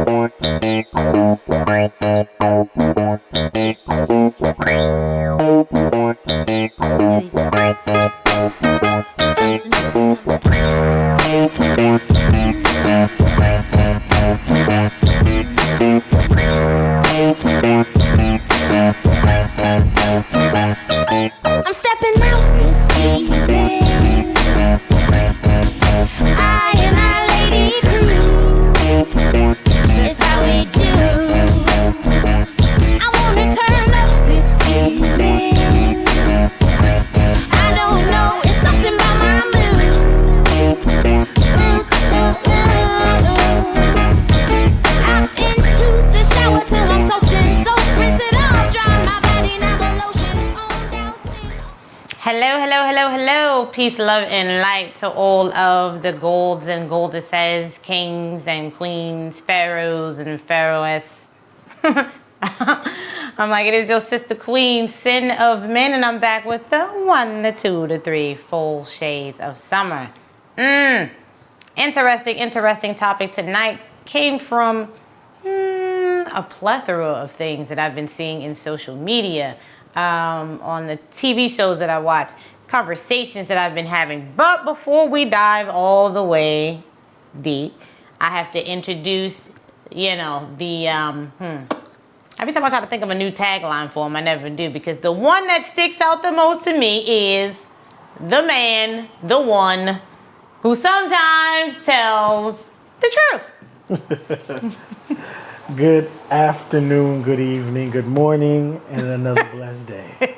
I'm stepping out this evening. I and my lady crew. It's how we do. I wanna turn up this evening. I don't know, it's something about my mood. Out into the shower till I'm soaking, so rinse it off, dry my body, now the lotion's on down. Hello, hello, hello, hello. Peace, love, and light to all of the golds and goldesses, kings and queens, pharaohs and pharaohs. I'm like, it is your sister queen, sinn-of-men, and I'm back with the 1, the 2, the 3 full shades of summer. Interesting topic tonight. Came from a plethora of things that I've been seeing in social media, on the TV shows that I watch, conversations that I've been having. But before we dive all the way deep, I have to introduce, the every time I try to think of a new tagline for him, I never do, because the one that sticks out the most to me is the man, the one, who sometimes tells the truth. Good afternoon, good evening, good morning, and another blessed day.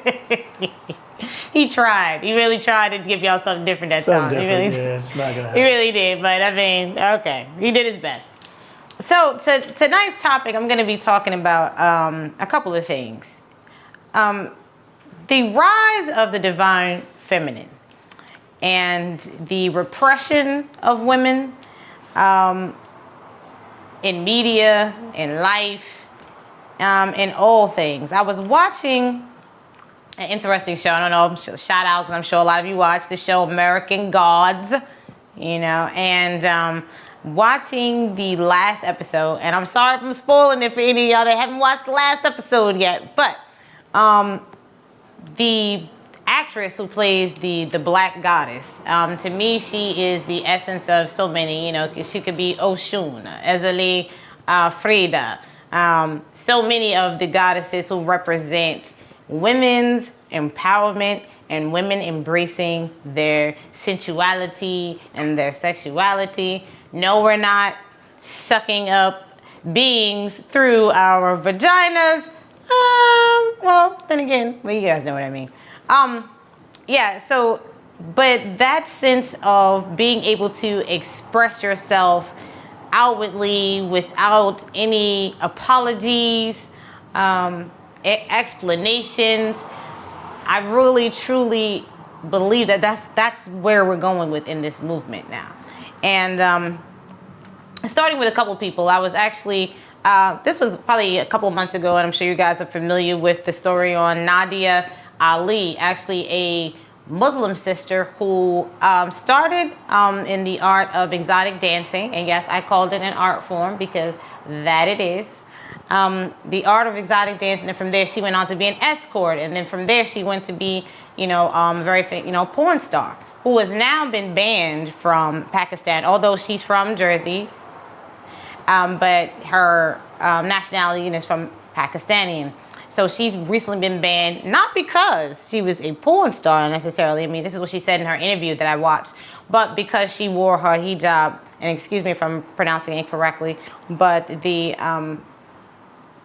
He tried. He really tried to give y'all something different that time. Something He really, different, yeah, it's not gonna happen. He really did, but I mean, okay. He did his best. So tonight's topic, I'm going to be talking about a couple of things. The rise of the divine feminine and the repression of women in media, in life, in all things. I was watching an interesting show. I don't know, shout out, because I'm sure a lot of you watch the show American Gods, and watching the last episode, and I'm sorry if I'm spoiling it for any of y'all that haven't watched the last episode yet, but the actress who plays the black goddess, to me, she is the essence of so many. She could be Oshun, Ezeli, Frida, so many of the goddesses who represent women's empowerment and women embracing their sensuality and their sexuality. No, we're not sucking up beings through our vaginas. Well, then again, you guys know what I mean. But that sense of being able to express yourself outwardly without any apologies, explanations, I really truly believe that that's where we're going within this movement now. And starting with a couple of people, I was actually, this was probably a couple of months ago, and I'm sure you guys are familiar with the story on Nadia Ali, actually a Muslim sister who started in the art of exotic dancing. And yes, I called it an art form because that it is. The art of exotic dancing, and from there she went on to be an escort, and then from there she went to be, porn star, who has now been banned from Pakistan, although she's from Jersey, but her nationality is from Pakistani. So she's recently been banned, not because she was a porn star necessarily. I mean, this is what she said in her interview that I watched, but because she wore her hijab, and excuse me if I'm pronouncing it incorrectly, but the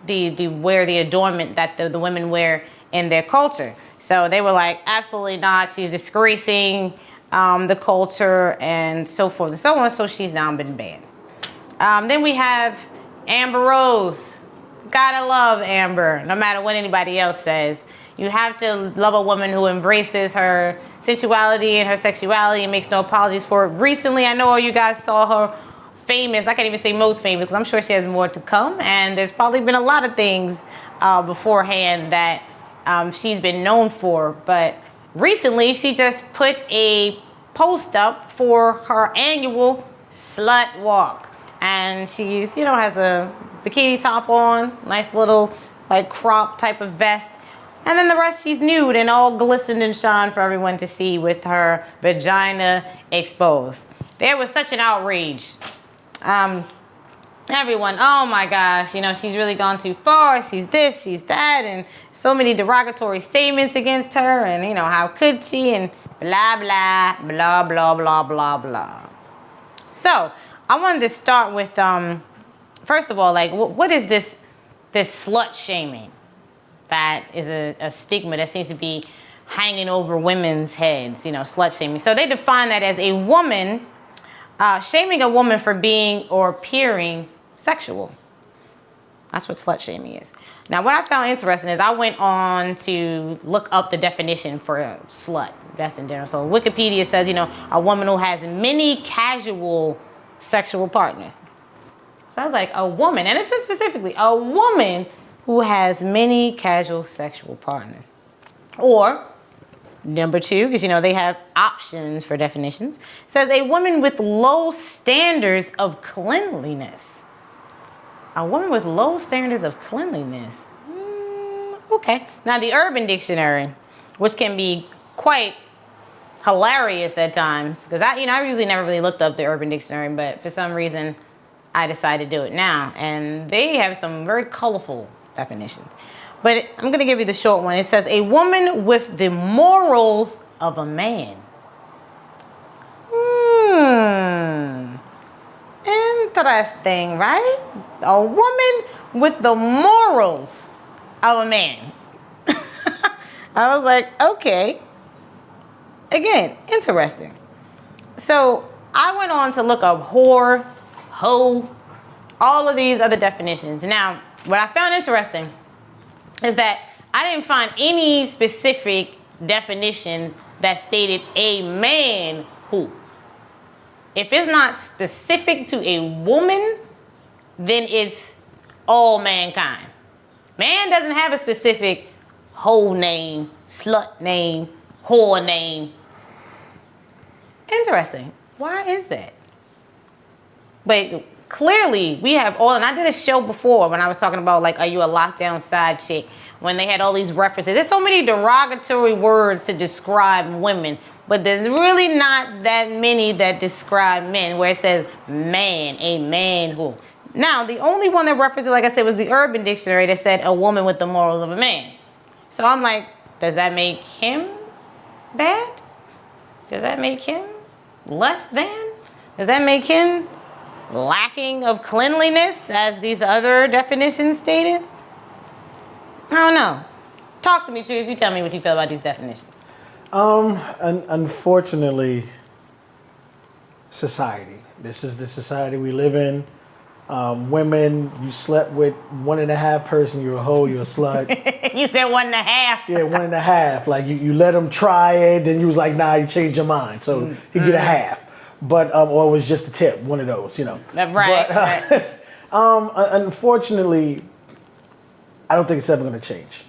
adornment that the women wear in their culture. So they were like, absolutely not. She's disgracing the culture and so forth and so on. So she's now been banned. Then we have Amber Rose. Gotta love Amber, no matter what anybody else says. You have to love a woman who embraces her sensuality and her sexuality and makes no apologies for it. Recently, I know all you guys saw her famous. I can't even say most famous because I'm sure she has more to come. And there's probably been a lot of things beforehand that she's been known for. But recently, she just put a post up for her annual slut walk. and she's, has a bikini top on, nice little like crop type of vest. And then the rest, she's nude and all glistened and shone for everyone to see with her vagina exposed. There was such an outrage. Everyone, oh my gosh, she's really gone too far. She's this, she's that, and so many derogatory statements against her. And, how could she? And blah, blah, blah, blah, blah, blah, blah. So I wanted to start with, first of all, like, what is this slut shaming? That is a stigma that seems to be hanging over women's heads, slut shaming. So they define that as a woman, shaming a woman for being or appearing sexual. That's what slut shaming is. Now, what I found interesting is I went on to look up the definition for a slut. That's in general. So Wikipedia says, a woman who has many casual sexual partners. So I was like, a woman, and it says specifically, a woman who has many casual sexual partners. Or, number two, because they have options for definitions, says a woman with low standards of cleanliness. A woman with low standards of cleanliness. Okay. Now the Urban Dictionary, which can be quite hilarious at times, because I usually never really looked up the Urban Dictionary, but for some reason I decided to do it now, and they have some very colorful definitions. But I'm going to give you the short one. It says a woman with the morals of a man. Interesting, right? A woman with the morals of a man. I was like, okay. Again, interesting. So I went on to look up whore, hoe, all of these other definitions. Now, what I found interesting is that I didn't find any specific definition that stated a man who. If it's not specific to a woman, then it's all mankind. Man doesn't have a specific hoe name, slut name, whore name. Interesting. Why is that? But clearly we have all, and I did a show before when I was talking about, like, are you a lockdown side chick? When they had all these references. There's so many derogatory words to describe women, but there's really not that many that describe men, where it says man, a man who. Now, the only one that references, like I said, was the Urban Dictionary that said a woman with the morals of a man. So I'm like, does that make him bad? Does that make him less than? Does that make him lacking of cleanliness, as these other definitions stated? I don't know. Talk to me, too, if you tell me what you feel about these definitions. Unfortunately, society. This is the society we live in. Women, you slept with 1.5 person, you're a hoe, you're a slut. You said 1.5. Yeah, 1.5. Like you let them try it, then you was like, nah, you changed your mind. So you get a half. But, or it was just a tip, one of those, Right. But, unfortunately, I don't think it's ever going to change.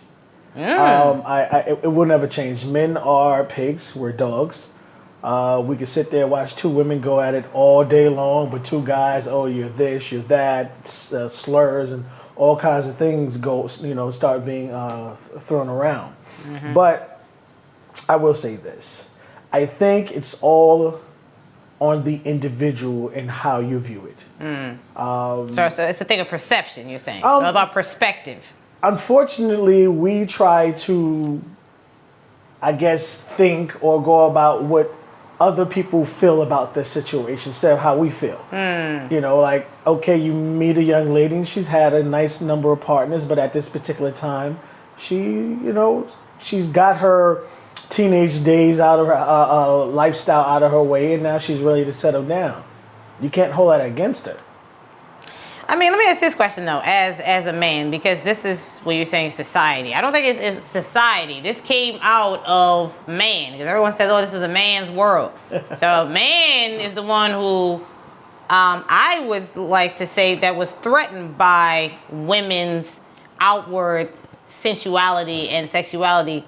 It will never change. Men are pigs. We're dogs. We could sit there and watch two women go at it all day long, but two guys, oh, you're this, you're that, slurs and all kinds of things start being thrown around. Mm-hmm. But I will say this. I think it's all on the individual and how you view it. So it's a thing of perception, you're saying. So about perspective. Unfortunately, we try to, I guess, think or go about what other people feel about this situation instead of how we feel. Like, okay, you meet a young lady and she's had a nice number of partners, but at this particular time, she's got her teenage days out of her lifestyle out of her way, and now she's ready to settle down. You can't hold that against her. I mean, let me ask this question, though, as a man, because this is what you're saying, society. I don't think it's society. This came out of man, because everyone says, oh, this is a man's world. So man is the one who I would like to say that was threatened by women's outward sensuality and sexuality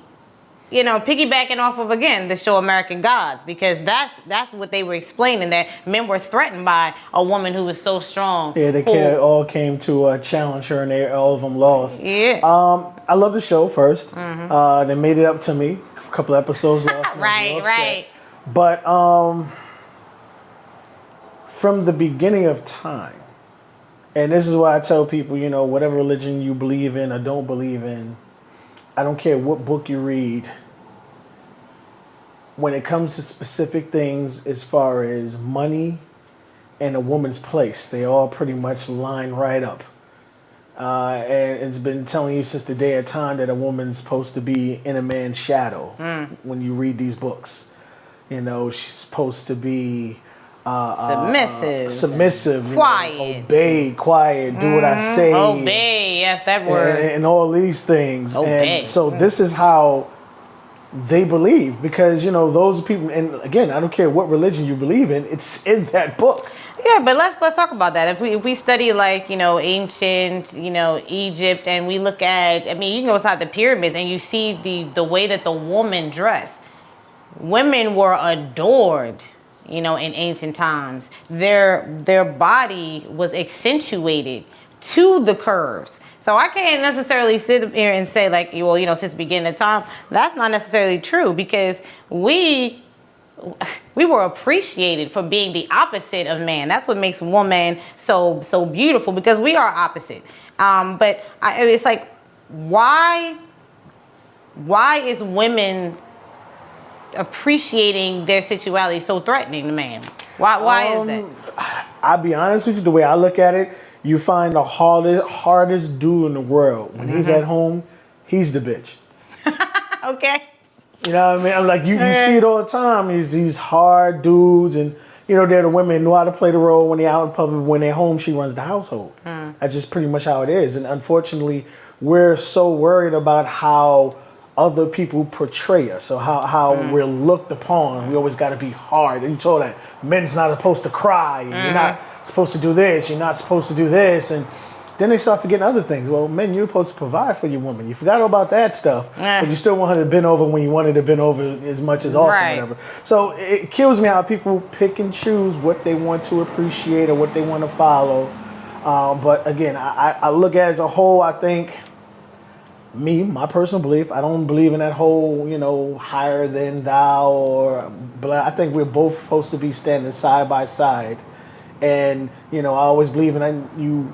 piggybacking off of, again, the show American Gods, because that's what they were explaining, that men were threatened by a woman who was so strong. Yeah, all came to challenge her, and all of them lost. Yeah. I love the show first. They made it up to me. A couple episodes lost. And I was a little upset. Right. But from the beginning of time, and this is why I tell people, whatever religion you believe in or don't believe in, I don't care what book you read, when it comes to specific things as far as money and a woman's place, they all pretty much line right up. And it's been telling you since the day of time that a woman's supposed to be in a man's shadow when you read these books. She's supposed to be submissive, quiet, obey, quiet, do what I say, obey. Yes, that word, and all these things. Obey. And so this is how they believe, because those people. And again, I don't care what religion you believe in; it's in that book. Yeah, but let's talk about that. If we study ancient Egypt, and we look at, you can go inside the pyramids and you see the way that the woman dressed. Women were adored. In ancient times, their body was accentuated to the curves. So I can't necessarily sit here and say since the beginning of time, that's not necessarily true, because we were appreciated for being the opposite of man. That's what makes woman so beautiful, because we are opposite. But it's like, why is women appreciating their sexuality so threatening to man? Why is that? I'll be honest with you, the way I look at it, you find the hardest dude in the world. When he's at home, he's the bitch. Okay. You know what I mean? I'm like, you see it all the time. These hard dudes, and they're the women who know how to play the role when they're out in public. When they're home, she runs the household. That's just pretty much how it is. And unfortunately, we're so worried about how other people portray us, so how we're looked upon. We always got to be hard. And you told that men's not supposed to cry. And you're not supposed to do this. You're not supposed to do this. And then they start forgetting other things. Well, men, you're supposed to provide for your woman. You forgot about that stuff, but you still want her to bend over when you wanted to bend over as much as often, whatever. So it kills me how people pick and choose what they want to appreciate or what they want to follow. But again, I look at it as a whole. I think, my personal belief, I don't believe in that whole, higher than thou or blah. I think we're both supposed to be standing side by side. And, I always believe in that you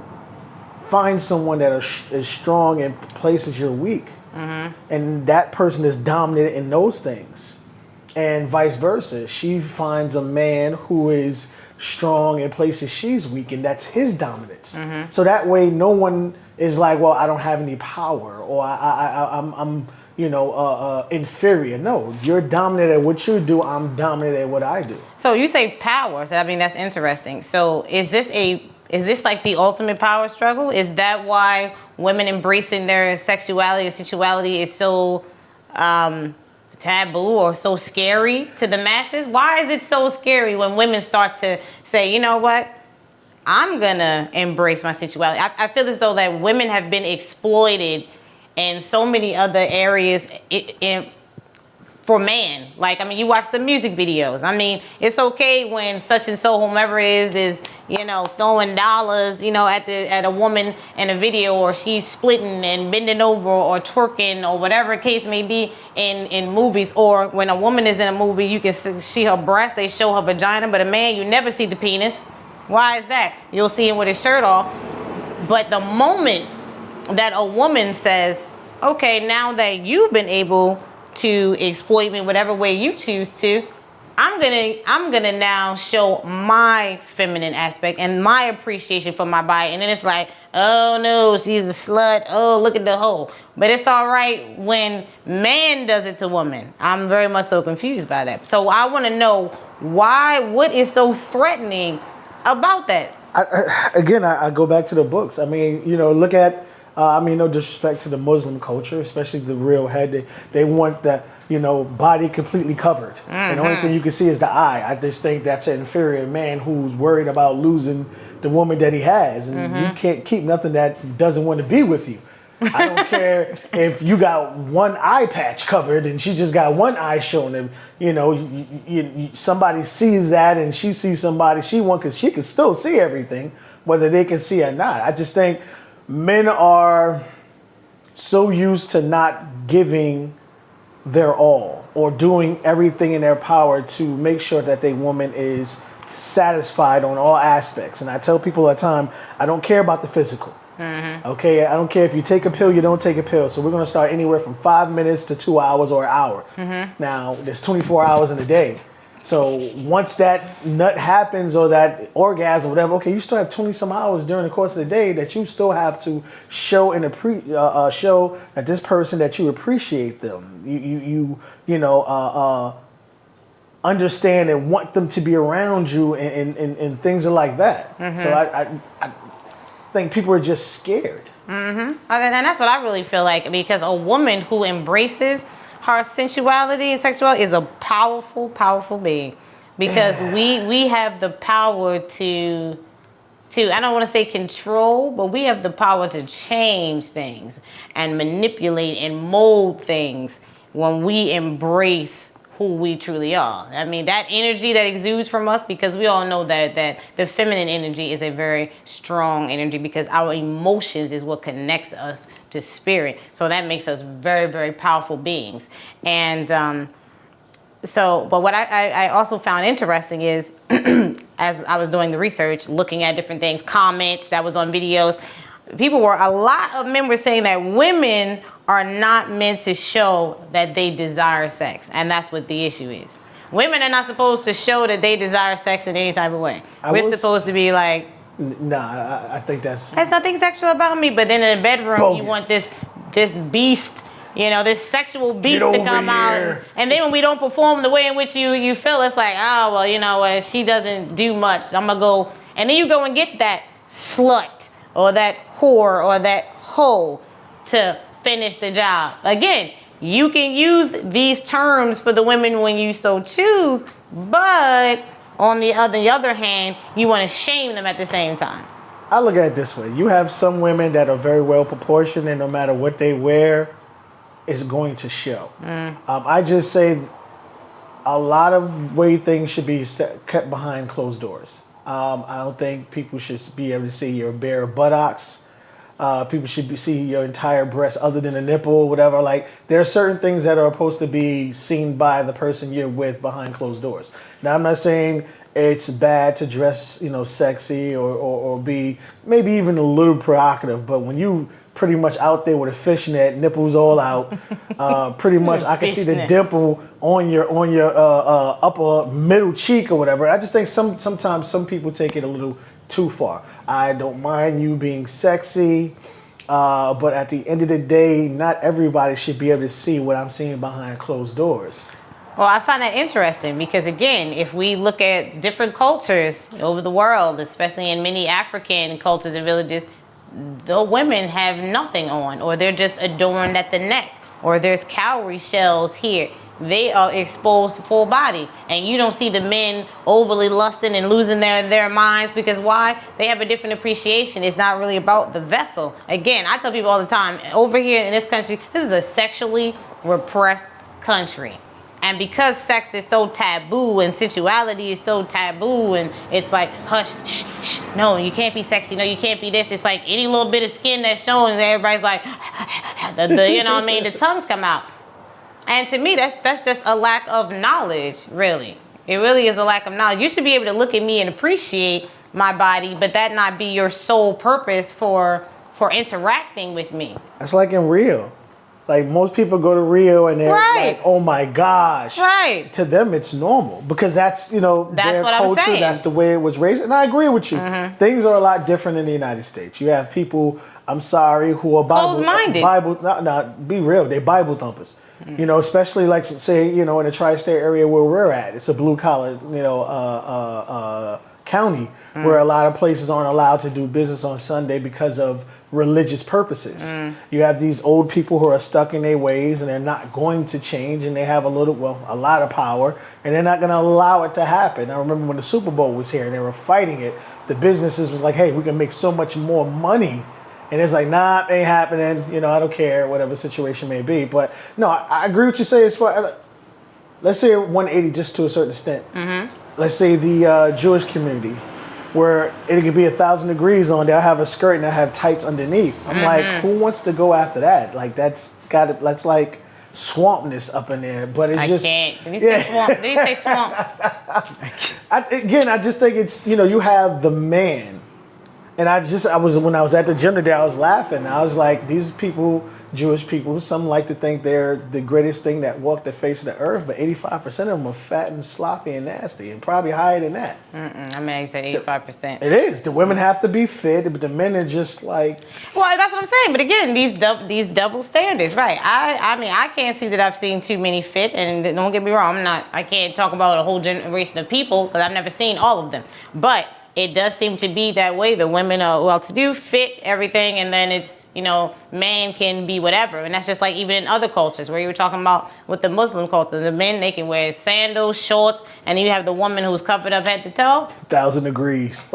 find someone that is strong in places you're weak. And that person is dominant in those things. And vice versa. She finds a man who is strong in places she's weak, and that's his dominance. So that way no one is like, well, I don't have any power, or I'm inferior. No, you're dominant at what you do. I'm dominant at what I do. So you say power. So that's interesting. So is this like the ultimate power struggle? Is that why women embracing their sexuality and sensuality is so taboo or so scary to the masses? Why is it so scary when women start to say, you know what? I'm gonna embrace my sexuality. I feel as though that women have been exploited in so many other areas for man. You watch the music videos. It's okay when such and so, whomever it is throwing dollars, at a woman in a video, or she's splitting and bending over or twerking or whatever the case may be in movies. Or when a woman is in a movie, you can see her breast, they show her vagina, but a man, you never see the penis. Why is that? You'll see him with his shirt off. But the moment that a woman says, okay, now that you've been able to exploit me whatever way you choose to, I'm gonna now show my feminine aspect and my appreciation for my body. And then it's like, oh no, she's a slut. Oh, look at the hoe. But it's all right when man does it to woman. I'm very much so confused by that. So I want to know what is so threatening about that? I go back to the books. Look at, no disrespect to the Muslim culture, especially the real head. They want that, body completely covered. And the only thing you can see is the eye. I just think that's an inferior man who's worried about losing the woman that he has. And you can't keep nothing that doesn't want to be with you. I don't care if you got one eye patch covered and she just got one eye showing. And, somebody sees that and she sees somebody she wants because she can still see everything, whether they can see or not. I just think men are so used to not giving their all or doing everything in their power to make sure that their woman is satisfied on all aspects. And I tell people all the time, I don't care about the physical. Okay, I don't care if you take a pill, you don't take a pill. So we're going to start anywhere from 5 minutes to 2 hours or an hour. Now, there's 24 hours in a day. So once that nut happens or that orgasm, whatever, okay, you still have 20 some hours during the course of the day that you still have to show and show that this person that you appreciate them. Understand and want them to be around you and things like that. So I think people are just scared. And that's what I really feel like, because a woman who embraces her sensuality and sexuality is a powerful, powerful being, because we have the power to I don't want to say control, but we have the power to change things and manipulate and mold things when we embrace who we truly are. I mean, that energy that exudes from us, because we all know that the feminine energy is a very strong energy, because our emotions is what connects us to spirit. So that makes us very, very powerful beings. And but what I also found interesting is, as I was doing the research, looking at different things, comments that was on videos, a lot of men were saying that women are not meant to show that they desire sex. And that's what the issue is. Women are not supposed to show that they desire sex in any type of way. We're supposed to be like, nah, I think there's nothing sexual about me. But then in the bedroom, bogus. You want this beast, this sexual beast to come out. And then when we don't perform the way in which you feel, it's like, oh, well, she doesn't do much. I'm going to go. And then you go and get that slut or that whore or that hoe to finish the job. Again, you can use these terms for the women when you so choose, but on the other hand, you want to shame them at the same time. I look at it this way. You have some women that are very well proportioned, and no matter what they wear, it's going to show. I just say a lot of way things should be kept behind closed doors. I don't think people should be able to see your bare buttocks. People should see your entire breast other than a nipple or whatever. Like, there are certain things that are supposed to be seen by the person you're with behind closed doors. Now, I'm not saying it's bad to dress, sexy or be maybe even a little provocative, but when you pretty much out there with a fishnet, nipples all out, pretty much I can see the dimple on your upper middle cheek or whatever. I just think sometimes some people take it a little too far. I don't mind you being sexy, but at the end of the day, not everybody should be able to see what I'm seeing behind closed doors. Well, I find that interesting because, again, if we look at different cultures over the world, especially in many African cultures and villages, the women have nothing on, or they're just adorned at the neck, or there's cowrie shells here. They are exposed to full body, and you don't see the men overly lusting and losing their minds, because why? They have a different appreciation. It's not really about the vessel. Again, I tell people all the time, over here in this country, this is a sexually repressed country. And because sex is so taboo and sensuality is so taboo, and it's like, hush, shh, shh, no, you can't be sexy, no, you can't be this. It's like any little bit of skin that's showing, everybody's like, the tongues come out. And to me, that's just a lack of knowledge, really. It really is a lack of knowledge. You should be able to look at me and appreciate my body, but that not be your sole purpose for interacting with me. That's like in Rio. Like, most people go to Rio and they're like, oh my gosh. Right. To them, it's normal because that's, their what culture. I'm saying. That's the way it was raised. And I agree with you. Mm-hmm. Things are a lot different in the United States. You have people, I'm sorry, who are closed-minded. Be real. They're Bible thumpers. Mm-hmm. Especially like, say, in the tri-state area where we're at. It's a blue-collar, county where a lot of places aren't allowed to do business on Sunday because of religious purposes. You have these old people who are stuck in their ways and they're not going to change, and they have a lot of power, and they're not going to allow it to happen. I remember when the Super Bowl was here and they were fighting it, the businesses was like, hey, we can make so much more money And it's like, nah, ain't happening. You know, I don't care, whatever situation may be. But no, I agree with you say as far. Let's say 180 just to a certain extent. Let's say the Jewish community, where it could be 1,000 degrees on there. I have a skirt and I have tights underneath. I'm like, who wants to go after that? Like that's like swampness up in there. But it's I can't. Did he say swamp? Did he say swamp? I just think it's, you have the man. And when I was at the gym today, I was laughing. I was like, these people, Jewish people, some like to think they're the greatest thing that walked the face of the earth, but 85% of them are fat and sloppy and nasty, and probably higher than that. I mean, you said 85%. It is. The women have to be fit, but the men are just like. Well, that's what I'm saying. But again, these double standards, right? I mean, I can't see that I've seen too many fit, and don't get me wrong, I can't talk about a whole generation of people because I've never seen all of them, but it does seem to be that way. The women are well-to-do, fit, everything, and then it's, man can be whatever. And that's just like even in other cultures where you were talking about with the Muslim culture. The men, they can wear sandals, shorts, and you have the woman who's covered up head to toe. 1,000 degrees.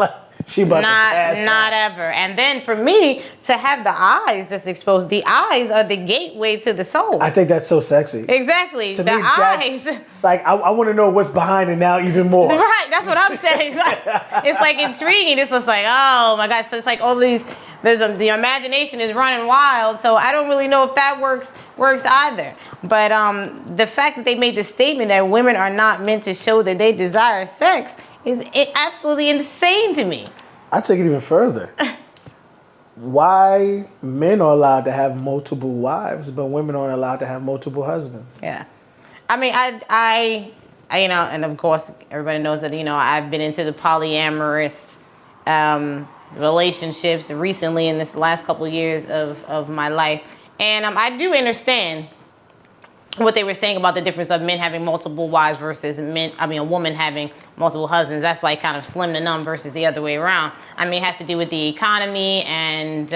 She about to pass Not out. ever. And then for me, to have the eyes just exposed, the eyes are the gateway to the soul. I think that's so sexy. Exactly. To the me, eyes. Like, I want to know what's behind it now even more. Right, that's what I'm saying. It's like intriguing. It's just like, oh my God. So it's like all these, the imagination is running wild. So I don't really know if that works either. But the fact that they made the statement that women are not meant to show that they desire sex is absolutely insane to me. I take it even further. Why men are allowed to have multiple wives, but women aren't allowed to have multiple husbands? Yeah. I mean, I and of course, everybody knows that, I've been into the polyamorous relationships recently in this last couple of years of my life. And I do understand what they were saying about the difference of men having multiple wives versus a woman having multiple husbands. That's like kind of slim to none versus the other way around. I mean, it has to do with the economy and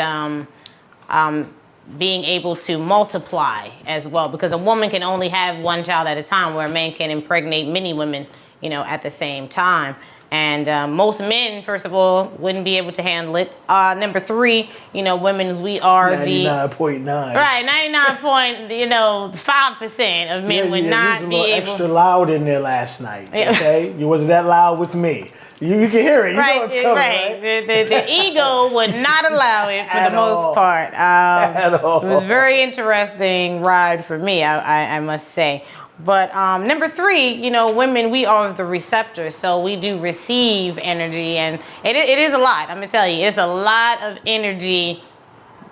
being able to multiply as well, because a woman can only have one child at a time, where a man can impregnate many women, at the same time. And most men, first of all, wouldn't be able to handle it. Number three, women, we are 99.9. Right, 99.5% of men would not be able. Extra loud in there last night. Okay, you wasn't that loud with me. You can hear it. You know it's coming, right? The ego would not allow it for the most part. At all. It was a very interesting ride for me, I must say. But number three, women, we are the receptors, so we do receive energy, and it is a lot. I'm gonna tell you, it's a lot of energy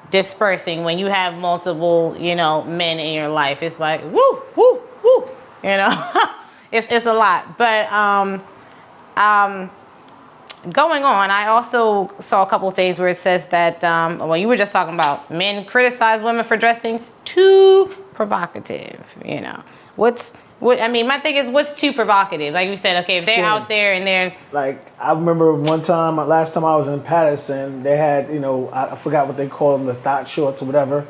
dispersing when you have multiple, men in your life. It's like woo, woo, woo. It's a lot. But going on, I also saw a couple of things where it says that, you were just talking about men criticize women for dressing too provocative, my thing is, what's too provocative? Like you said, okay, if they're out there and they're... Like, I remember last time I was in Patterson, they had, I forgot what they call them, the thought shorts or whatever,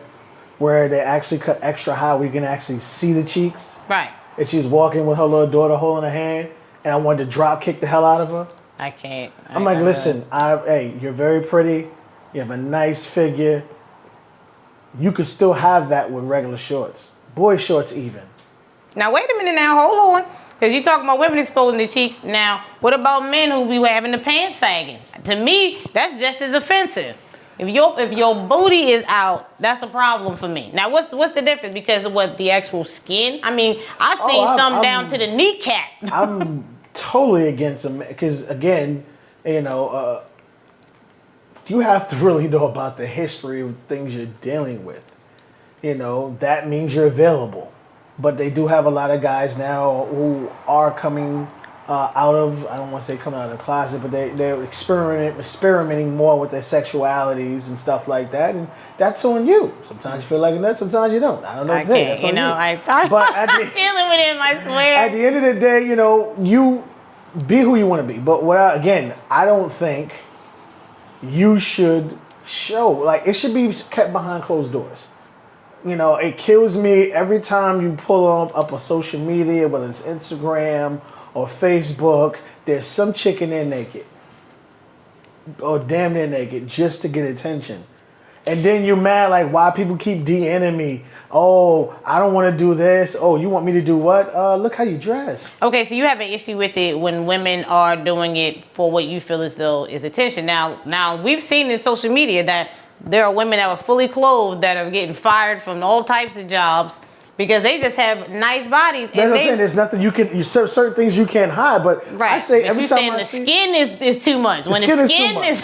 where they actually cut extra high where you can actually see the cheeks. Right. And she's walking with her little daughter holding her hand, and I wanted to drop kick the hell out of her. I can't. I'm like, listen, hey, you're very pretty. You have a nice figure. You could still have that with regular shorts. Boy shorts even. Now, wait a minute now. Hold on. Because you're talking about women exposing their cheeks. Now, what about men who be having the pants sagging? To me, that's just as offensive. If your booty is out, that's a problem for me. Now, what's the difference? Because of what, the actual skin? I mean, I seen some down to the kneecap. I'm totally against them because, again, you have to really know about the history of things you're dealing with. That means you're available. But they do have a lot of guys now who are coming out of, I don't want to say coming out of the closet, but they're experimenting more with their sexualities and stuff like that. And that's on you. Sometimes you feel like a nut, sometimes you don't. I don't know what to say. That's on you. But I'm dealing with him, I swear. At the end of the day, you be who you want to be. But I don't think you should show. Like, it should be kept behind closed doors. It kills me every time you pull up a social media, whether it's Instagram or Facebook, there's some chick in there naked. Or damn near naked, just to get attention. And then you're mad, like, why people keep DMing me. Oh, I don't want to do this. Oh, you want me to do what? Look how you dress. Okay, so you have an issue with it when women are doing it for what you feel as though is attention. Now we've seen in social media that there are women that are fully clothed that are getting fired from all types of jobs because they just have nice bodies. That's what I'm saying. There's nothing certain things you can't hide. But right. I say but every you time saying I the see, skin is too much. When the skin is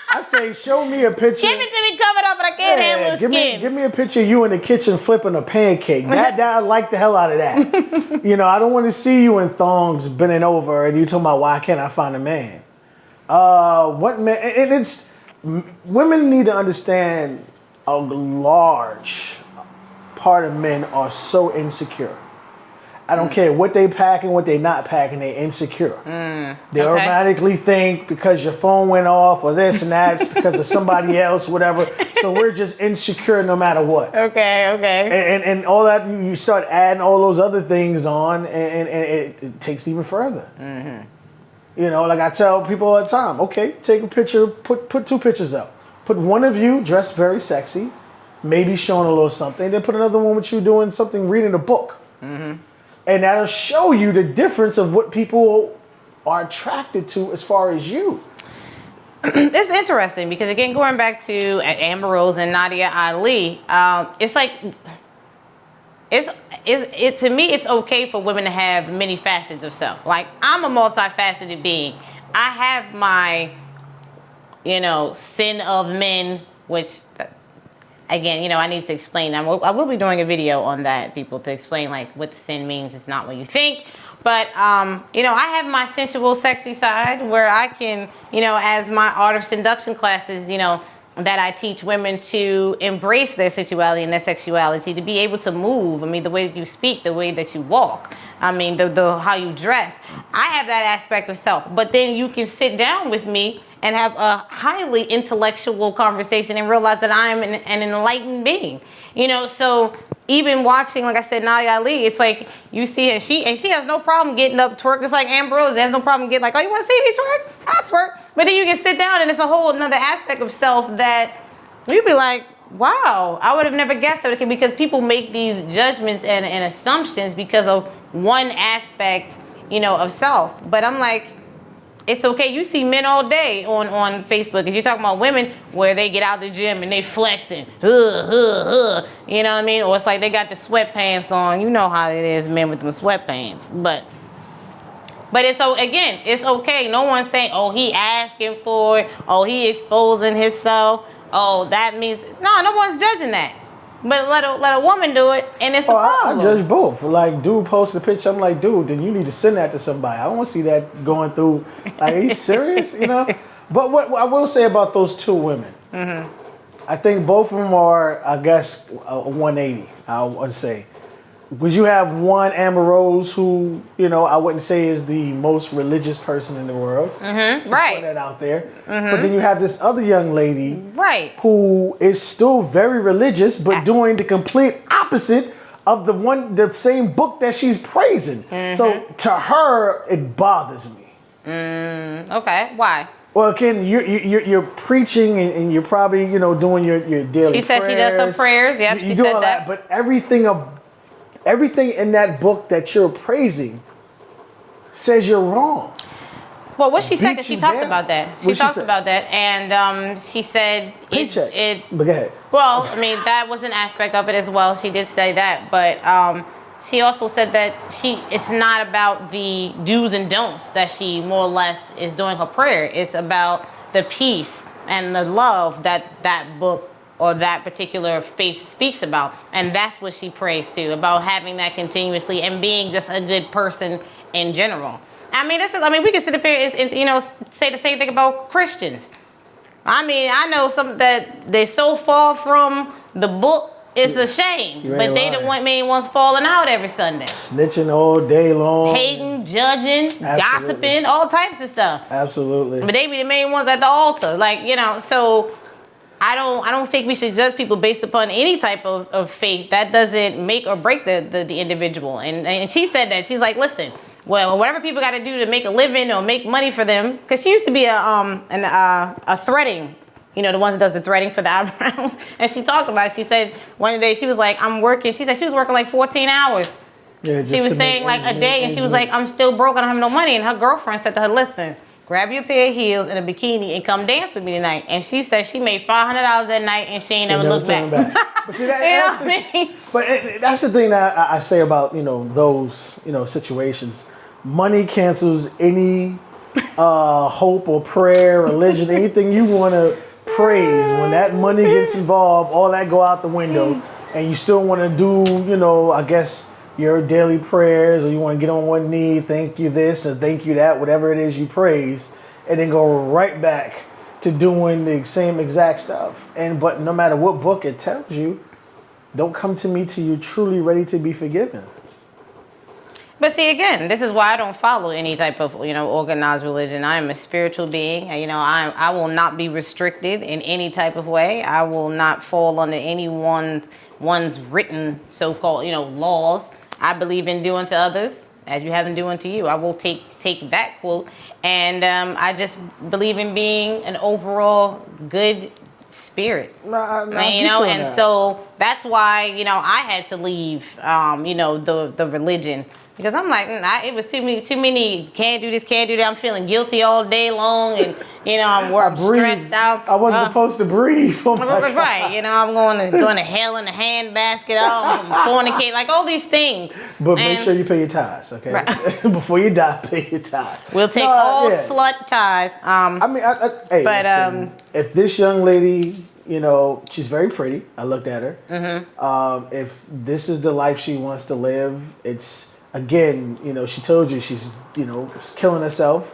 I say, show me a picture. Give it to me covered up, but I can't handle the skin. Give me a picture of you in the kitchen flipping a pancake. That I like the hell out of that. You know, I don't want to see you in thongs bending over and you talking about why can't I find a man? What man? And it's women need to understand a large part of men are so insecure. I don't care what they packing, what they not packing, they insecure. They automatically think because your phone went off or this and that, it's because of somebody else, whatever. So we're just insecure no matter what. Okay. And all that, you start adding all those other things on and it takes it even further. You know, like I tell people all the time, okay, take a picture, put two pictures up. Put one of you dressed very sexy, maybe showing a little something, then put another one with you doing something, reading a book. And that'll show you the difference of what people are attracted to as far as you. It's interesting because, again, going back to Amber Rose and Nadia Ali, it's like, to me, it's okay for women to have many facets of self. Like, I'm a multifaceted being. I have my, sinn-of-men, which... Again, I need to explain. I will be doing a video on that, people, to explain like what sin means. It's not what you think. But, I have my sensual, sexy side where I can, as my art of seduction classes, that I teach women to embrace their sensuality and their sexuality, to be able to move. I mean, the way that you speak, the way that you walk. I mean, the how you dress. I have that aspect of self. But then you can sit down with me and have a highly intellectual conversation and realize that I'm an enlightened being. So even watching, like I said, Nadia Ali, it's like you see her, she has no problem getting up, twerk, just like Amber Rose. Has no problem getting like, oh, you want to see me twerk? I'll twerk. But then you can sit down and it's a whole another aspect of self that you'd be like, wow, I would have never guessed that, because people make these judgments and assumptions because of one aspect, of self. But I'm like, it's okay. You see men all day on Facebook. If you're talking about women where they get out the gym and they flexing, you know what I mean? Or it's like they got the sweatpants on. You know how it is, men with them sweatpants. But it's, so again, it's okay. No one's saying, oh, he asking for it. Oh, he exposing himself. Oh, that means, no one's judging that. But let a woman do it, and it's a problem. I judge both. Like, dude posts a picture, I'm like, dude, then you need to send that to somebody. I don't want to see that going through. Like, are you serious? But what I will say about those two women, I think both of them are, I guess, a 180, I would say. Because you have one, Amber Rose, who, I wouldn't say is the most religious person in the world. Right. Put that out there. But then you have this other young lady, right, who is still very religious, but doing the complete opposite of the same book that she's praising. So to her, it bothers me. Okay, why? Well, Ken, you're preaching and you're probably doing your daily prayers. She said she does some prayers. Yep, she said that. But everything in that book that you're praising says you're wrong. Well, what she said, because she talked about that. She talked about that, and she said it. But go ahead. Well, I mean, that was an aspect of it as well. She did say that, but she also said that it's not about the do's and don'ts that she more or less is doing her prayer. It's about the peace and the love that book or that particular faith speaks about. And that's what she prays to, about having that continuously and being just a good person in general. I mean, we can sit up here and say the same thing about Christians. I mean, I know some that they so far from the book, it's a shame. But they the main ones falling out every Sunday. Snitching all day long. Hating, judging, gossiping, all types of stuff. Absolutely. But they be the main ones at the altar. So I don't think we should judge people based upon any type of faith. That doesn't make or break the individual. And she said that. She's like, listen, well, whatever people got to do to make a living or make money for them, because she used to be a threading You know, the one that does the threading for the eyebrows. And she talked about it. She said one day she was like, I'm working. She said she was working like 14 hours. Yeah, She was saying like a day, and she was like, I'm still broke. I don't have no money. And her girlfriend said to her, listen, grab your pair of heels and a bikini and come dance with me tonight. And she said she made $500 that night and she ain't never looked back. But see, that's what I mean? But that's the thing that I say about, you know, those, you know, situations. Money cancels any hope or prayer, religion, anything you want to praise. When that money gets involved, all that go out the window, and you still want to do, you know, I guess your daily prayers, or you want to get on one knee, thank you this or thank you that, whatever it is you praise, and then go right back to doing the same exact stuff. But no matter what book it tells you, don't come to me till you're truly ready to be forgiven. But see, again, this is why I don't follow any type of, you know, organized religion. I am a spiritual being. You know, I will not be restricted in any type of way. I will not fall under one's written so-called, you know, laws. I believe in doing to others as you have been doing to you. I will take that quote, and I just believe in being an overall good spirit. You know, and so that's why, you know, I had to leave, you know, the religion. Because I'm like, it was too many, can't do this, can't do that. I'm feeling guilty all day long, and, you know, I'm stressed out. I wasn't supposed to breathe. Oh right, you know, I'm going to hell in the handbasket, I'm fornicate, like all these things. But make sure you pay your tithes, okay? Right. Before you die, pay your tithes. We'll take slut tithes. I mean, hey, but listen, if this young lady, you know, she's very pretty. I looked at her. Mm-hmm. If this is the life she wants to live, it's, again, you know, she told you she's, you know, killing herself,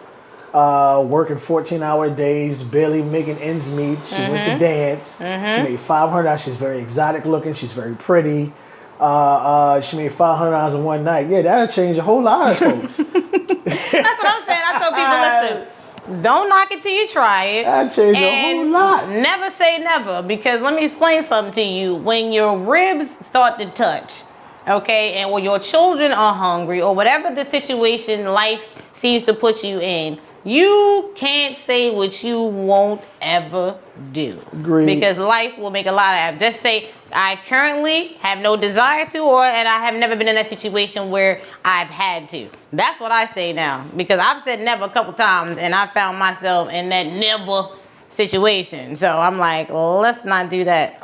working 14-hour days, barely making ends meet. She went to dance. She made $500. She's very exotic looking. She's very pretty. She made $500 in one night. Yeah, that'll change a whole lot of folks. That's what I'm saying. I tell people, listen, don't knock it till you try it. That'll change a whole lot. Never say never, because let me explain something to you. When your ribs start to touch, okay, and when your children are hungry, or whatever the situation life seems to put you in, you can't say what you won't ever do. Agreed. Because life will make a lot of. Just say, I currently have no desire to, and I have never been in that situation where I've had to. That's what I say now, because I've said never a couple times, and I found myself in that never situation. So I'm like, let's not do that.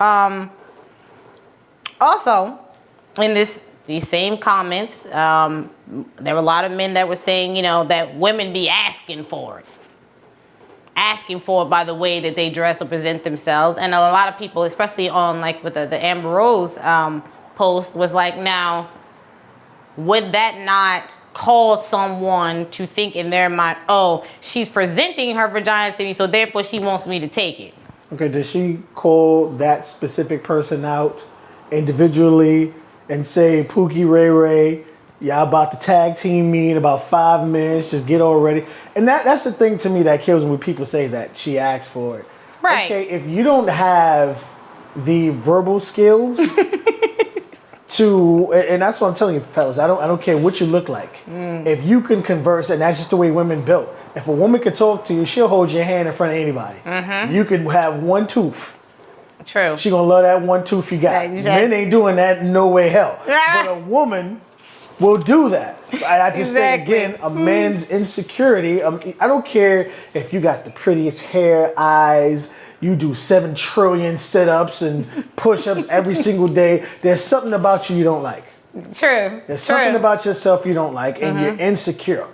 Also, in these same comments, there were a lot of men that were saying, you know, that women be asking for it by the way that they dress or present themselves. And a lot of people, especially on like with the Amber Rose post, was like, now, would that not cause someone to think in their mind, oh, she's presenting her vagina to me, so therefore she wants me to take it? Okay, did she call that specific person out individually and say, Pookie Ray Ray, y'all about to tag team me in about 5 minutes, just get all ready? And that's the thing to me that kills me when people say that she asked for it. Right. Okay, if you don't have the verbal skills to, and that's what I'm telling you, fellas, I don't care what you look like. If you can converse, and that's just the way women built. If a woman could talk to you, she'll hold your hand in front of anybody. You could have one tooth. True. She gonna love that one tooth you got. Men ain't doing that, no way hell. But a woman will do that. I just say again, a man's insecurity. I don't care if you got the prettiest hair, eyes, you do 7 trillion sit-ups and push-ups every single day. There's something about you don't like. True. There's something about yourself you don't like, and you're insecure.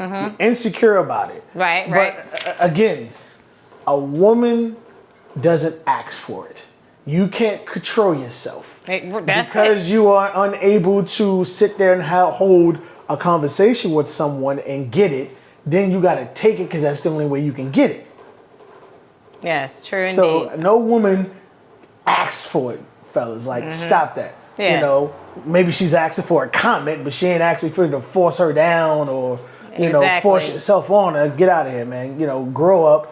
You're insecure about it. Right. But again, a woman doesn't ask for it. You can't control yourself because you are unable to sit there and hold a conversation with someone and get it. Then you got to take it because that's the only way you can get it. Yes, true indeed. So no woman asks for it, fellas. Like, stop that. Yeah. You know, maybe she's asking for a comment, but she ain't asking for you to force her down or, you know, force yourself on her. Get out of here, man. You know, grow up.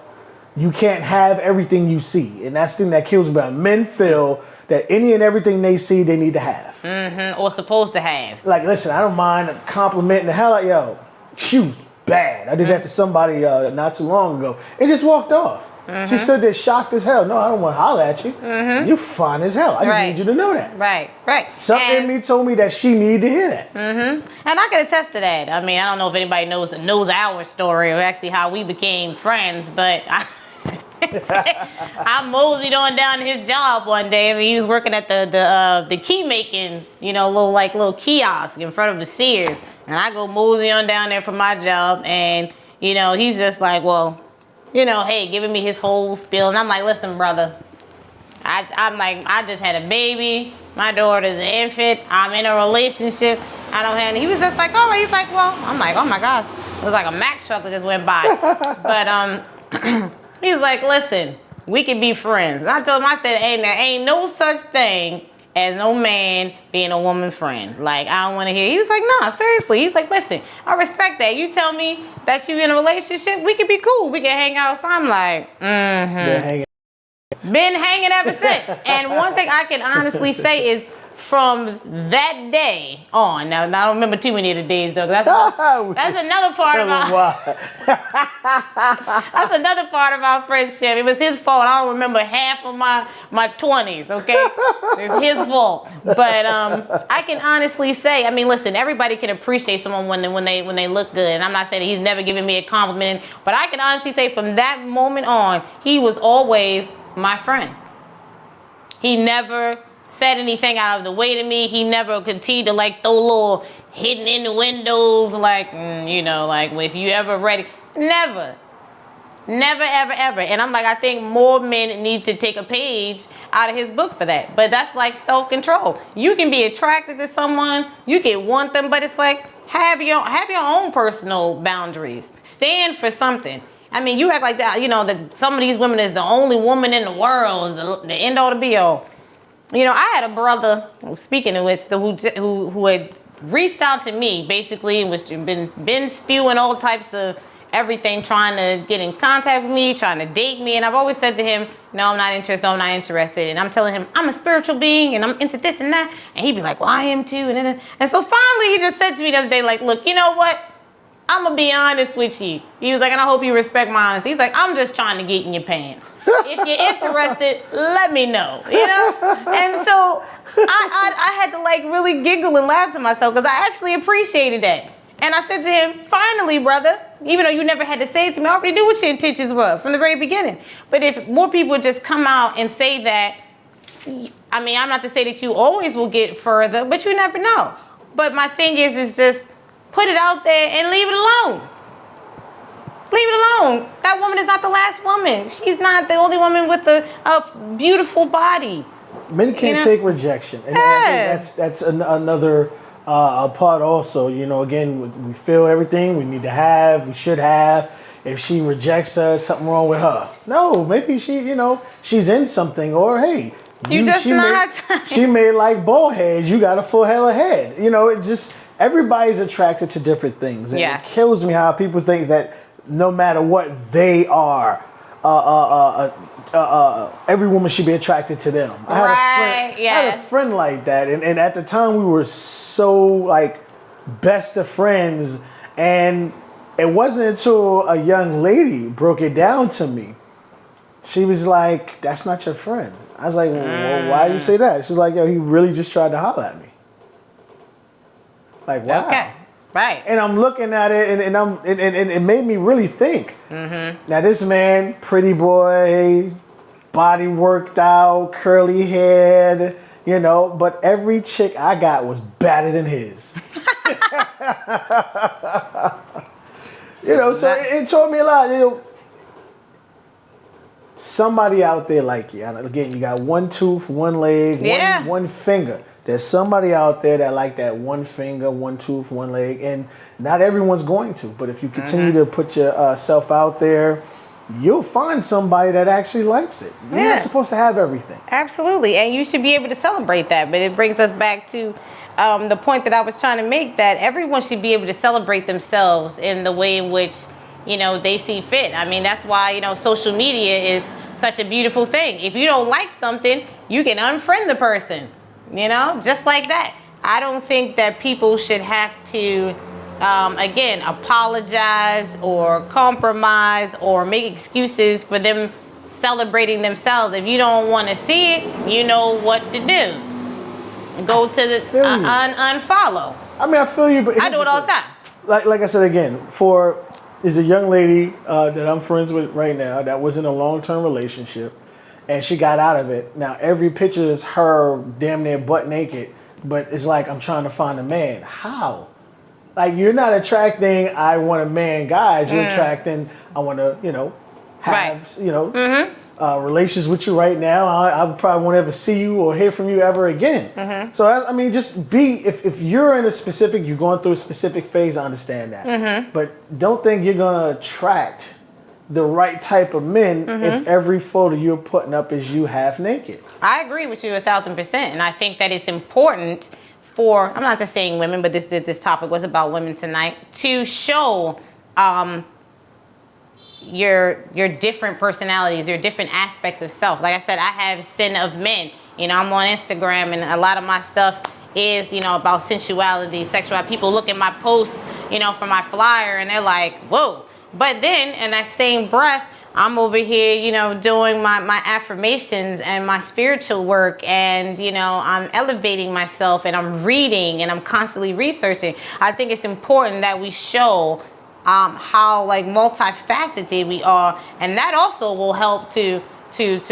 You can't have everything you see. And that's the thing that kills me about it. Men feel that any and everything they see, they need to have. Or supposed to have. Like, listen, I don't mind complimenting the hell out, yo, you bad. I did that to somebody not too long ago. It just walked off. She stood there shocked as hell. No, I don't want to holler at you. You fine as hell. I just need you to know that. Right. Something in me told me that she needed to hear that. And I can attest to that. I mean, I don't know if anybody knows our story or actually how we became friends, but I moseyed on down to his job one day. I mean, he was working at the key making, little kiosk in front of the Sears. And I go mosey on down there for my job, and he's just like, well, hey, giving me his whole spiel, and I'm like, listen, brother, I'm like, I just had a baby, my daughter's an infant, I'm in a relationship, I don't have. He was just like, all right. He's like, well, I'm like, oh my gosh, it was like a Mack truck that just went by, but he's like, listen, we can be friends. And I told him, I said, hey, there ain't no such thing as no man being a woman friend. Like, I don't want to hear. He was like, nah, seriously. He's like, listen, I respect that. You tell me that you in a relationship, we can be cool. We can hang out. So I'm like, Been hanging ever since. And one thing I can honestly say is from that day on, now I don't remember too many of the days though, that's another part of that's another part of our friendship. It was his fault. I don't remember half of my 20s, okay? It's his fault. But I can honestly say, I mean, listen, everybody can appreciate someone when they look good. And I'm not saying that he's never given me a compliment, but I can honestly say from that moment on, he was always my friend. He never said anything out of the way to me. He never continued to like throw little hidden in the windows, like, like if you ever ready. Never, ever. And I'm like, I think more men need to take a page out of his book for that. But that's like self-control. You can be attracted to someone, you can want them, but it's like have your own personal boundaries. Stand for something. I mean, you act like that, that some of these women is the only woman in the world, is the end all to be all. I had a brother, speaking of which, who had reached out to me basically and was been spewing all types of everything, trying to get in contact with me, trying to date me. And I've always said to him, no, I'm not interested. No, I'm not interested. And I'm telling him, I'm a spiritual being and I'm into this and that. And he'd be like, well, I am too. And so finally he just said to me the other day, like, look, you know what? I'm going to be honest with you. He was like, and I hope you respect my honesty. He's like, I'm just trying to get in your pants. If you're interested, let me know, And so I had to like really giggle and laugh to myself because I actually appreciated that. And I said to him, finally, brother, even though you never had to say it to me, I already knew what your intentions were from the very beginning. But if more people would just come out and say that, I mean, I'm not to say that you always will get further, but you never know. But my thing is just put it out there and leave it alone. Leave it alone. That woman is not the last woman. She's not the only woman with a beautiful body. Men can't take rejection. And I think that's another part also. Again, we feel everything we need to have, we should have. If she rejects us, something wrong with her. No, maybe she, she's in something, or hey, she may like bald heads. You got a full hell of head. It's just everybody's attracted to different things. And it kills me how people think that no matter what they are, every woman should be attracted to them. I had a friend like that, and at the time we were so like best of friends, and it wasn't until a young lady broke it down to me. She was like, "That's not your friend." I was like, well, "Why do you say that?" She was like, "Yo, he really just tried to holler at me." Like, wow. Okay. Right. And I'm looking at it, and it made me really think. Mm-hmm. Now, this man, pretty boy, body worked out, curly head, but every chick I got was better than his. So it taught me a lot. Somebody out there like you. Again, you got one tooth, one leg, one finger. There's somebody out there that like that one finger, one tooth, one leg, and not everyone's going to. But if you continue to put yourself out there, you'll find somebody that actually likes it. You're not supposed to have everything. Absolutely, and you should be able to celebrate that. But it brings us back to the point that I was trying to make, that everyone should be able to celebrate themselves in the way in which they see fit. I mean, that's why social media is such a beautiful thing. If you don't like something, you can unfriend the person. Just like that. I don't think that people should have to, again, apologize or compromise or make excuses for them celebrating themselves. If you don't want to see it, you know what to do. Go to the unfollow. I mean, I feel you, but I do it all the time. Like I said again, there's a young lady that I'm friends with right now that was in a long-term relationship, and she got out of it. Now every picture is her damn near butt naked, but it's like, I'm trying to find a man. How? Like, you're not attracting I want a man guys. You're attracting I want to have relations with you right now. I probably won't ever see you or hear from you ever again. So I mean, just be, if you're in a specific, you're going through a specific phase, I understand that. But don't think you're gonna attract the right type of men if every photo you're putting up is you half naked. I agree with you 1,000%, and I think that it's important for, I'm not just saying women, but this topic was about women tonight, to show your different personalities, your different aspects of self. Like I said, I have sinn-of-men. I'm on Instagram, and a lot of my stuff is, about sensuality, sexuality. People look at my posts, for my flyer, and they're like, whoa. But then, in that same breath, I'm over here, doing my affirmations and my spiritual work, and, I'm elevating myself, and I'm reading, and I'm constantly researching. I think it's important that we show how multifaceted we are, and that also will help to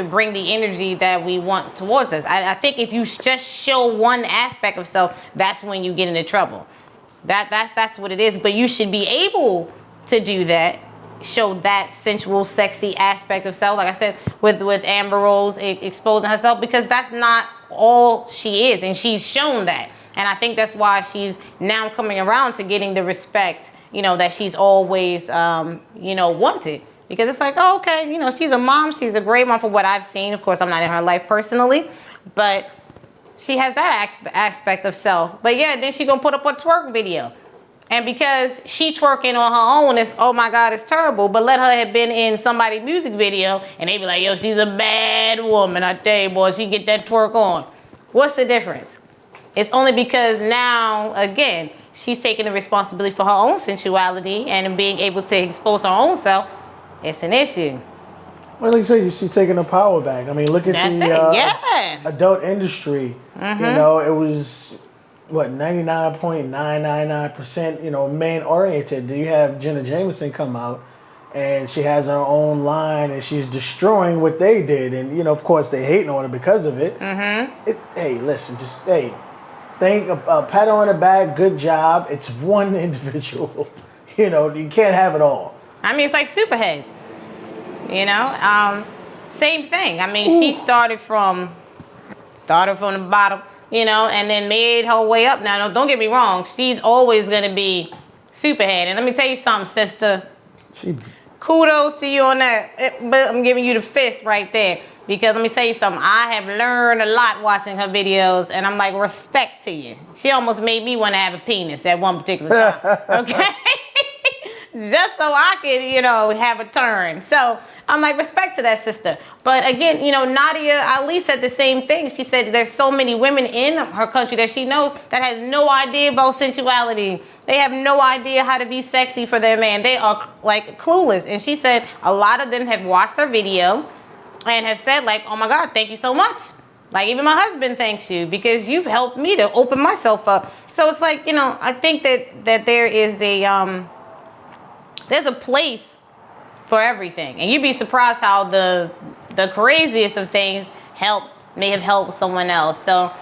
bring the energy that we want towards us. I think if you just show one aspect of self, that's when you get into trouble. That's what it is. But you should be able to do that, show that sensual, sexy aspect of self. Like I said, with Amber Rose exposing herself, because that's not all she is, and she's shown that. And I think that's why she's now coming around to getting the respect, that she's always, wanted. Because it's like, oh, okay, she's a mom. She's a great mom for what I've seen. Of course, I'm not in her life personally, but she has that aspect of self. But yeah, then she gonna put up a twerk video. And because she twerking on her own, it's, oh my God, it's terrible. But let her have been in somebody's music video, and they be like, yo, she's a bad woman. I tell you, boy, she get that twerk on. What's the difference? It's only because now, again, she's taking the responsibility for her own sensuality and being able to expose her own self. It's an issue. Well, like you say, she's taking the power back. I mean, look at the adult industry. It was, 99.999%, men oriented. Do you have Jenna Jameson come out, and she has her own line, and she's destroying what they did, and of course they hating on her because of it. Hey, listen, thank a pat on the back, good job. It's one individual. You can't have it all. I mean, it's like Superhead. Same thing. I mean, she started from the bottom, and then made her way up. Now, don't get me wrong. She's always going to be Superhead. And let me tell you something, sister. Kudos to you on that. But I'm giving you the fist right there. Because let me tell you something. I have learned a lot watching her videos. And I'm like, respect to you. She almost made me want to have a penis at one particular time. Okay? Just so I could, have a turn. So I'm like, respect to that sister. But again, Nadia Ali said the same thing. She said there's so many women in her country that she knows that has no idea about sensuality. They have no idea how to be sexy for their man. They are like clueless. And she said a lot of them have watched her video and have said like, oh my God, thank you so much. Like even my husband thanks you because you've helped me to open myself up. So it's like, I think that there is there's a place for everything. And you'd be surprised how the craziest of things may have helped someone else. So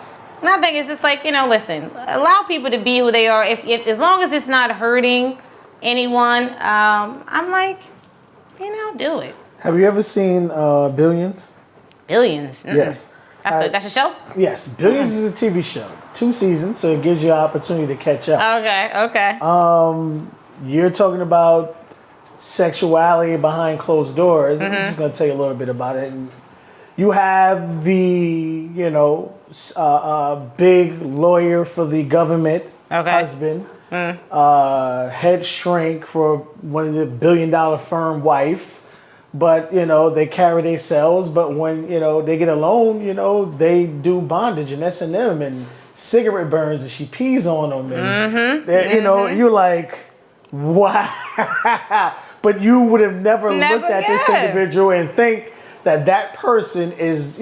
I think it's just like, listen, allow people to be who they are. If as long as it's not hurting anyone, I'm like, do it. Have you ever seen Billions? Billions? Mm-mm. Yes. That's a show? Yes. Billions is a TV show. 2 seasons, so it gives you an opportunity to catch up. Okay. You're talking about sexuality behind closed doors. I'm just going to tell you a little bit about it. And you have the, big lawyer for the government husband, head shrink for one of the $1 billion firm wife. But, they carry themselves. But when, they get a loan, they do bondage and S&M and cigarette burns and she pees on them. And, you're like, wow. But you would have never looked at this individual and think that person is,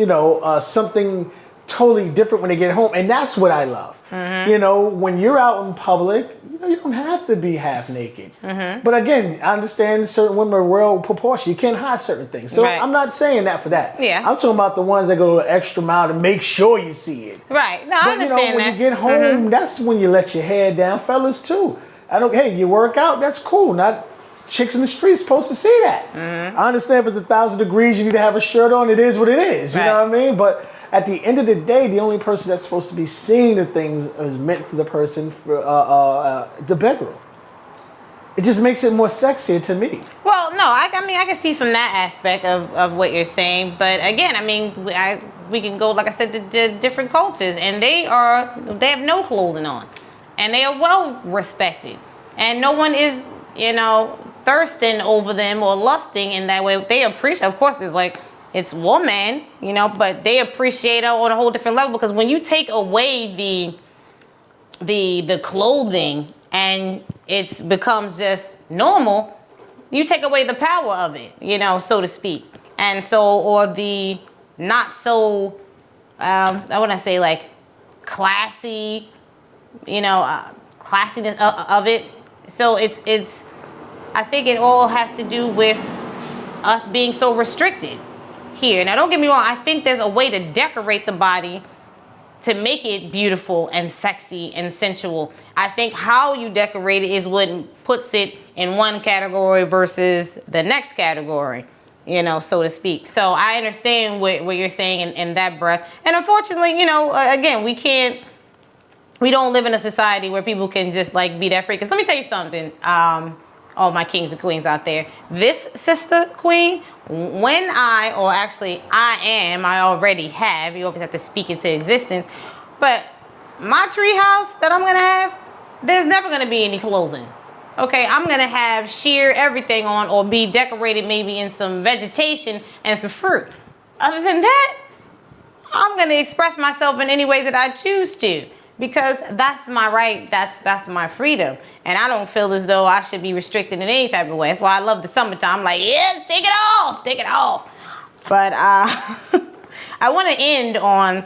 something totally different when they get home. And that's what I love. When you're out in public, you don't have to be half naked. But again, I understand certain women are well proportioned. You can't hide certain things. So Right. I'm not saying that for that. Yeah. I'm talking about the ones that go the extra mile to make sure you see it. Right. No, I But understand when that. you get home, that's when you let your hair down, fellas too. Hey, you work out, that's cool. Not chicks in the streets supposed to see that. I understand if it's 1,000 degrees, you need to have a shirt on. It is what it is. You know what I mean? But at the end of the day, the only person that's supposed to be seeing the things is meant for the person for the bedroom. It just makes it more sexier to me. Well, no, I can see from that aspect of what you're saying, but again, we can go, like I said, to different cultures, and they have no clothing on, and they are well respected, and no one is, thirsting over them or lusting in that way. They appreciate, of course, there's like, it's woman, but they appreciate it on a whole different level, because when you take away the clothing and it becomes just normal, you take away the power of it, so to speak. And so, or the not so, I want to say like classy, classiness of it. So it's, I think it all has to do with us being so restricted here. Now, don't get me wrong. I think there's a way to decorate the body to make it beautiful and sexy and sensual. I think how you decorate it is what puts it in one category versus the next category, so to speak. So I understand what you're saying in that breath. And unfortunately, again, we don't live in a society where people can just like be that free. Because let me tell you something, all my kings and queens out there. This sister queen, when I already have, you always have to speak into existence, but my tree house that I'm gonna have, there's never gonna be any clothing. Okay, I'm gonna have sheer everything on, or be decorated maybe in some vegetation and some fruit. Other than that, I'm gonna express myself in any way that I choose to, because that's my right, that's my freedom. And I don't feel as though I should be restricted in any type of way. That's why I love the summertime. I'm like, yeah, take it off. But I want to end on,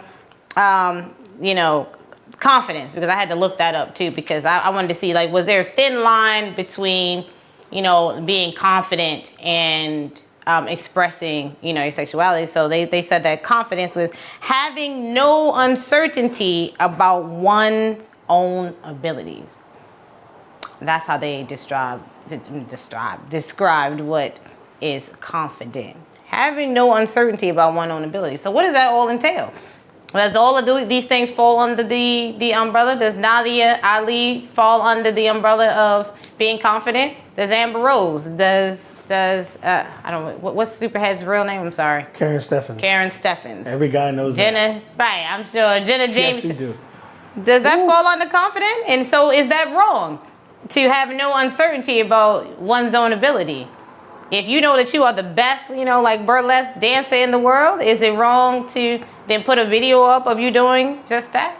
confidence, because I had to look that up too, because I wanted to see, like, was there a thin line between, being confident and expressing, your sexuality. So they said that confidence was having no uncertainty about one's own abilities. That's how they described what is confident. Having no uncertainty about one's own ability. So what does that all entail? Does all of these things fall under the umbrella? Does Nadia Ali fall under the umbrella of being confident? Does Amber Rose? Does I don't know, what's Superhead's real name? I'm sorry. Karen Steffens. Every guy knows Jenna, that. Right, I'm sure. Jenna Jameson. Yes, you do. Does that fall under confident? And so is that wrong? To have no uncertainty about one's own ability. If you know that you are the best, like burlesque dancer in the world, is it wrong to then put a video up of you doing just that?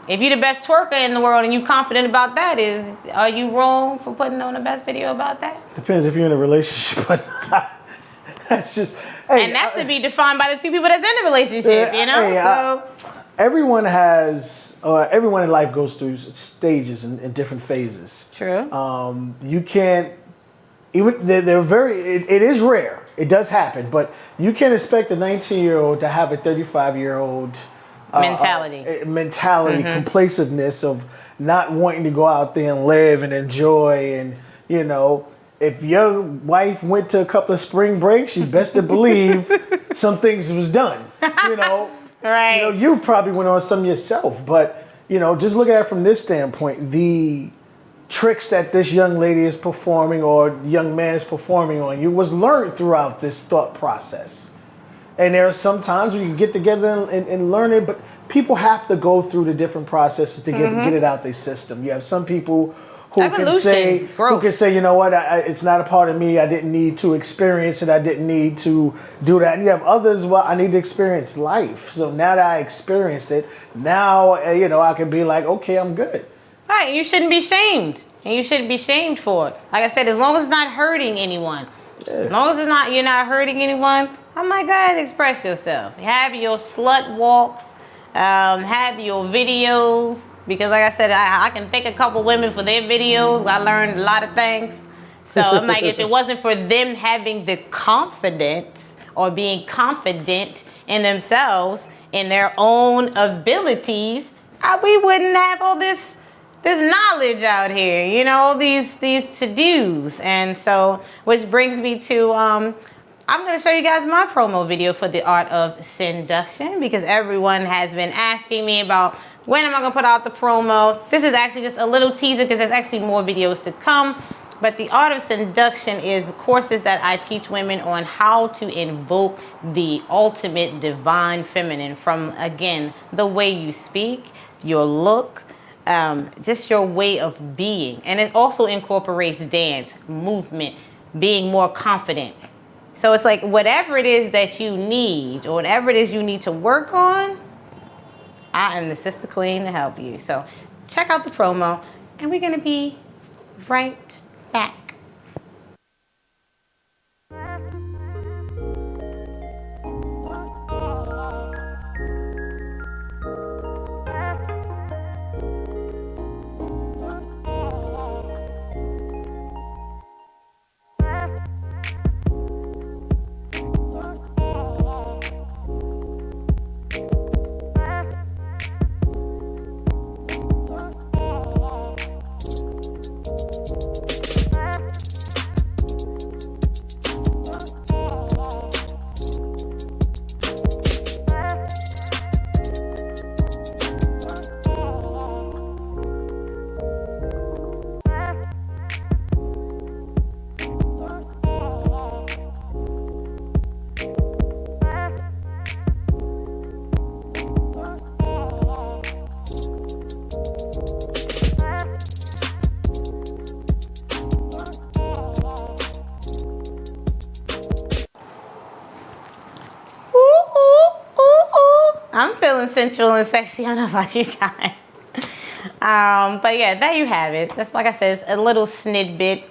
If you're the best twerker in the world and you're confident about that, are you wrong for putting on the best video about that? Depends if you're in a relationship or not. That's just, hey, and that's to be defined by the two people that's in the relationship, everyone in life goes through stages and different phases. True. You can't, even they're very, it is rare. It does happen, but you can't expect a 19-year-old to have a 35-year-old mentality, complaciveness of not wanting to go out there and live and enjoy. And, if your wife went to a couple of spring breaks, you best to believe some things was done, Right. You probably went on some yourself, but, just look at it from this standpoint, the tricks that this young lady is performing or young man is performing on you was learned throughout this thought process. And there are some times where you get together and learn it, but people have to go through the different processes to get it out their system. You have some people who can say, you know what, it's not a part of me. I didn't need to experience it. I didn't need to do that. And you have others, well, I need to experience life. So now that I experienced it, now, I can be like, okay, I'm good. Right, you shouldn't be shamed. And you shouldn't be shamed for it. Like I said, as long as it's not hurting anyone. As long as you're not hurting anyone, I'm like, go ahead, express yourself. Have your slut walks, have your videos, because like I said, I can thank a couple women for their videos. I learned a lot of things. So I'm like, if it wasn't for them having the confidence or being confident in themselves, in their own abilities, we wouldn't have all this knowledge out here, you know, these to-dos. And so, which brings me to, I'm going to show you guys my promo video for the art of seduction, because everyone has been asking me about when am I going to put out the promo. This is actually just a little teaser because there's actually more videos to come. But the art of seduction is courses that I teach women on how to invoke the ultimate divine feminine from, again, the way you speak, your look, just your way of being. And it also incorporates dance, movement, being more confident. So it's like whatever it is that you need or whatever it is you need to work on, I am the sister queen to help you. So check out the promo and we're going to be right back. I'm feeling sensual and sexy. I don't know about you guys. But yeah, there you have it. That's, like I said, it's a little snippet.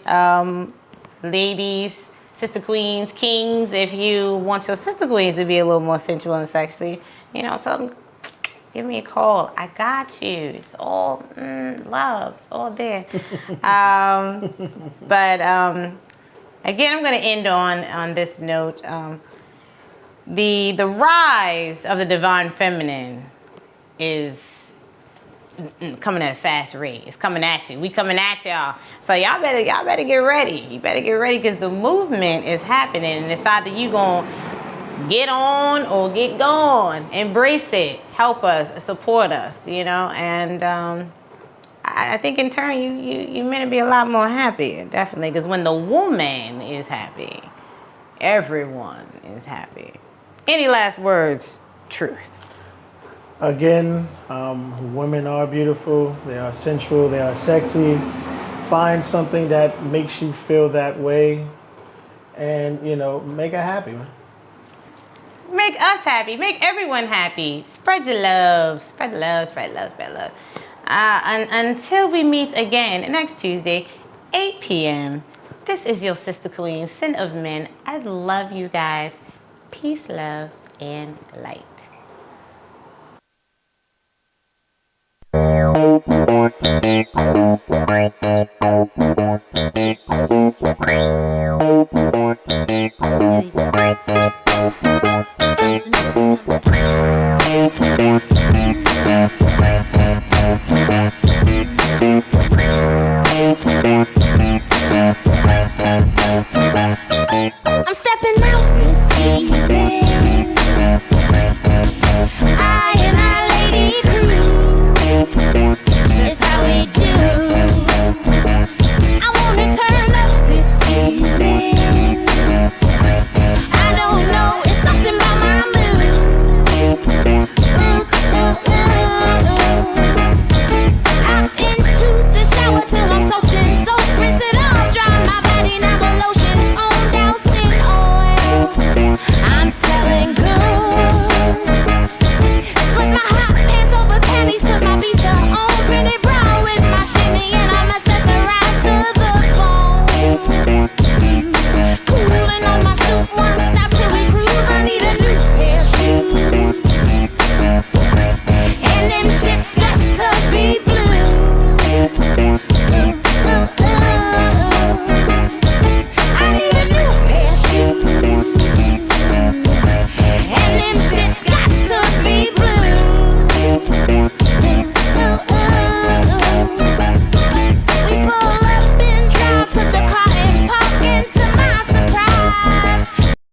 Ladies, sister queens, kings, if you want your sister queens to be a little more sensual and sexy, you know, tell them, give me a call. I got you. It's all love. It's all there. Again, I'm going to end on this note. The rise of the divine feminine is coming at a fast rate. It's coming at you. We coming at y'all. So y'all better get ready. You better get ready because the movement is happening, and it's either you gonna get on or get gone. Embrace it. Help us. Support us. You know, and I think in turn you men will be a lot more happy. Definitely, because when the woman is happy, everyone is happy. Any last words? Truth. Again, women are beautiful. They are sensual. They are sexy. Find something that makes you feel that way, and you know, make her happy. Make us happy. Make everyone happy. Spread your love. Spread love. Spread love. Spread love. Until we meet again next Tuesday, 8 p.m. This is your sister queen, Sin of Men. I love you guys. Peace, love, and light.